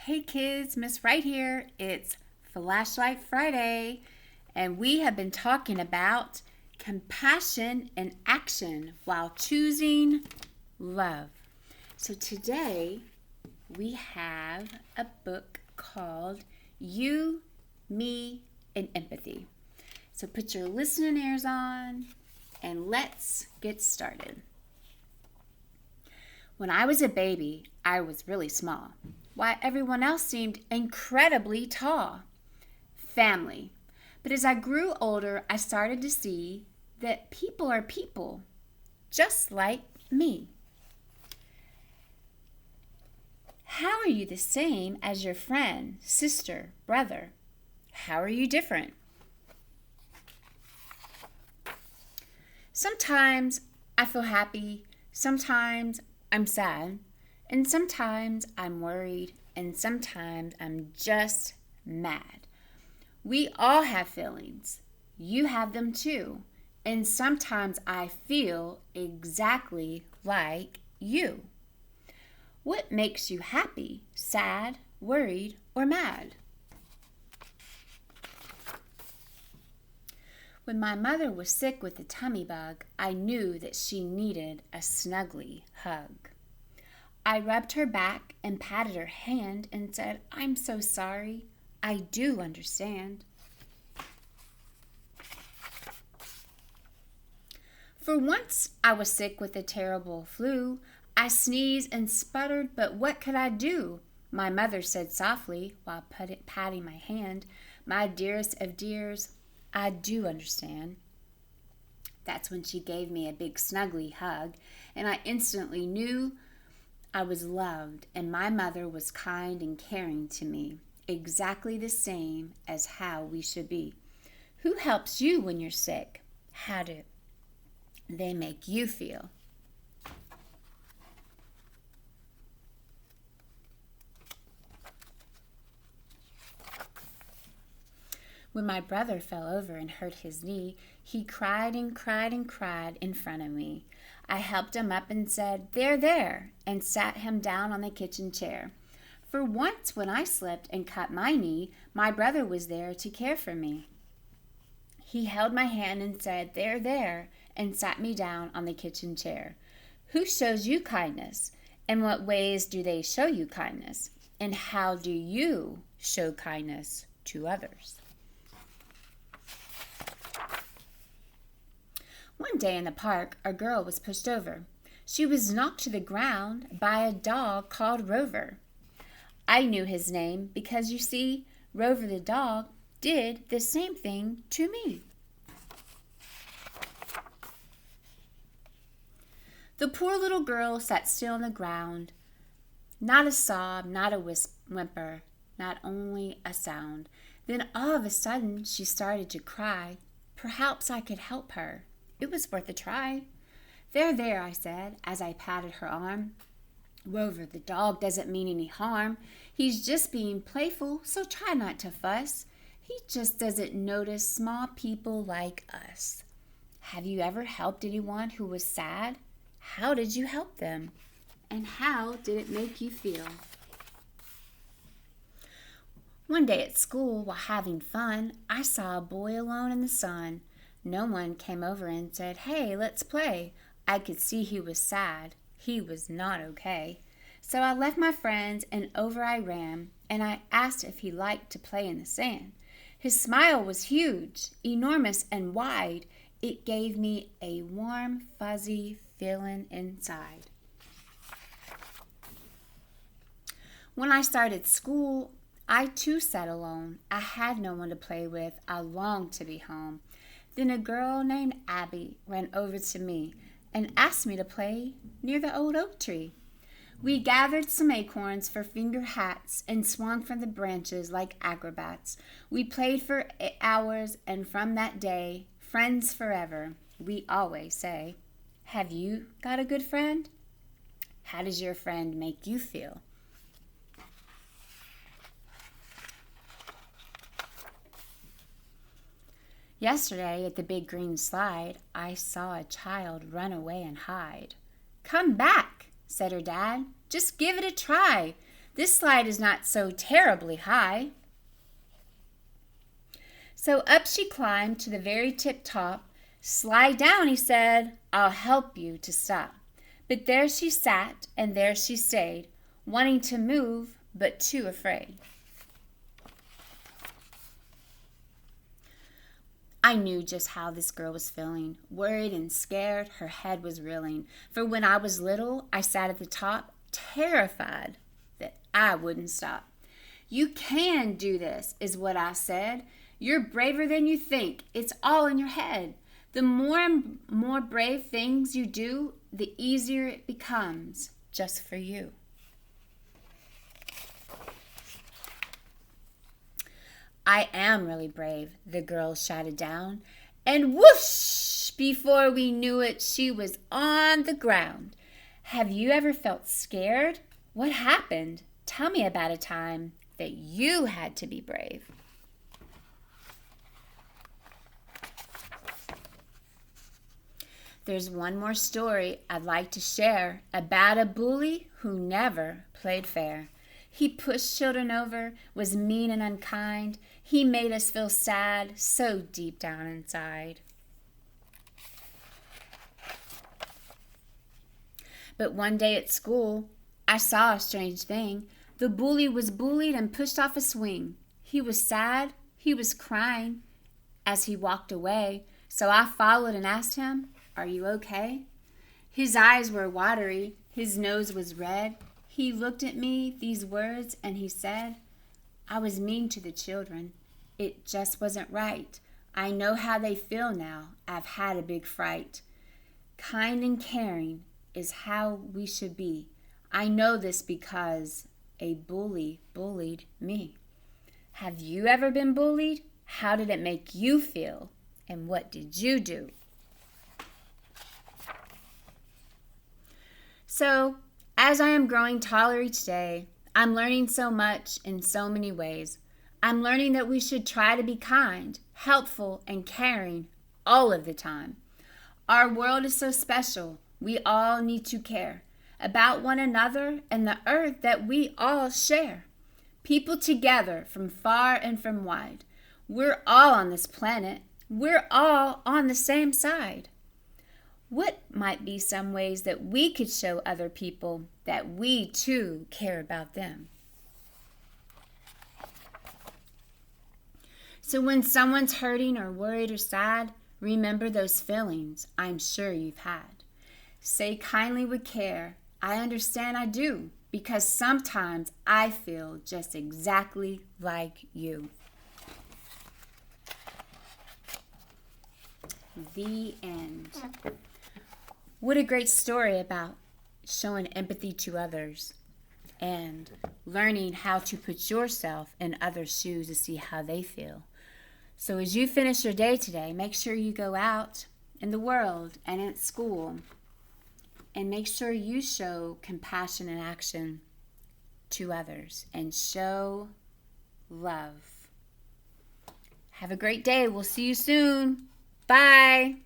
Hey kids, Miss Right here. It's Flashlight Friday, and we have been talking about compassion and action while choosing love. So today we have a book called You, Me, and Empathy. So put your listening ears on and let's get started. When I was a baby, I was really small, while everyone else seemed incredibly tall. Family. But as I grew older, I started to see that people are people, just like me. How are you the same as your friend, sister, brother? How are you different? Sometimes I feel happy, sometimes I'm sad, and sometimes I'm worried, and sometimes I'm just mad. We all have feelings. You have them too. And sometimes I feel exactly like you. What makes you happy, sad, worried, or mad? When my mother was sick with a tummy bug, I knew that she needed a snuggly hug. I rubbed her back and patted her hand and said, "I'm so sorry. I do understand." For once I was sick with a terrible flu. I sneezed and sputtered, but what could I do? My mother said softly while patting my hand, "My dearest of dears, I do understand." That's when she gave me a big snuggly hug, and I instantly knew I was loved, and my mother was kind and caring to me, exactly the same as how we should be. Who helps you when you're sick? How do they make you feel? When my brother fell over and hurt his knee, he cried and cried and cried in front of me. I helped him up and said, "There, there," and sat him down on the kitchen chair. For once when I slipped and cut my knee, my brother was there to care for me. He held my hand and said, "There, there," and sat me down on the kitchen chair. Who shows you kindness? In what ways do they show you kindness? And how do you show kindness to others? One day in the park, a girl was pushed over. She was knocked to the ground by a dog called Rover. I knew his name because, you see, Rover the dog did the same thing to me. The poor little girl sat still on the ground. Not a sob, not a whimper, not only a sound. Then all of a sudden she started to cry. Perhaps I could help her. It was worth a try. "There, there," I said as I patted her arm. "Rover the dog doesn't mean any harm. He's just being playful, so try not to fuss. He just doesn't notice small people like us." Have you ever helped anyone who was sad? How did you help them? And how did it make you feel? One day at school, while having fun, I saw a boy alone in the sun. No one came over and said, "Hey, let's play." I could see he was sad. He was not okay. So I left my friends and over I ran, and I asked if he liked to play in the sand. His smile was huge, enormous, and wide. It gave me a warm, fuzzy feeling inside. When I started school, I too sat alone. I had no one to play with. I longed to be home. Then a girl named Abby ran over to me and asked me to play near the old oak tree. We gathered some acorns for finger hats and swung from the branches like acrobats. We played for hours, and from that day, friends forever, we always say. Have you got a good friend? How does your friend make you feel? Yesterday at the big green slide, I saw a child run away and hide. "Come back," said her dad. "Just give it a try. This slide is not so terribly high. So up she climbed to the very tip top. Slide down, he said, I'll help you to stop. But there she sat, and there she stayed, wanting to move, but too afraid. I knew just how this girl was feeling. Worried and scared, her head was reeling. For when I was little, I sat at the top, terrified that I wouldn't stop. You can do this, is what I said. You're braver than you think. It's all in your head. The more and more brave things you do, the easier it becomes just for you. I am really brave, the girl shouted down. And whoosh! Before we knew it, she was on the ground. Have you ever felt scared? What happened? Tell me about a time that you had to be brave. There's one more story I'd like to share about a bully who never played fair. He pushed children over, was mean and unkind. He made us feel sad, so deep down inside. But one day at school, I saw a strange thing. The bully was bullied and pushed off a swing. He was sad, he was crying as he walked away. So I followed and asked him, "Are you okay?" His eyes were watery, his nose was red. He looked at me, these words, and he said, "I was mean to the children. It just wasn't right. I know how they feel now. I've had a big fright. Kind and caring is how we should be. I know this because a bully bullied me." Have you ever been bullied? How did it make you feel? And what did you do? So, as I am growing taller each day, I'm learning so much in so many ways. I'm learning that we should try to be kind, helpful, and caring all of the time. Our world is so special. We all need to care about one another and the earth that we all share. People together from far and from wide. We're all on this planet. We're all on the same side. What might be some ways that we could show other people that we too care about them? So when someone's hurting or worried or sad, remember those feelings I'm sure you've had. Say kindly with care, "I understand, I do," because sometimes I feel just exactly like you. The end. What a great story about showing empathy to others and learning how to put yourself in others' shoes to see how they feel. So as you finish your day today, make sure you go out in the world and at school and make sure you show compassion and action to others and show love. Have a great day. We'll see you soon. Bye.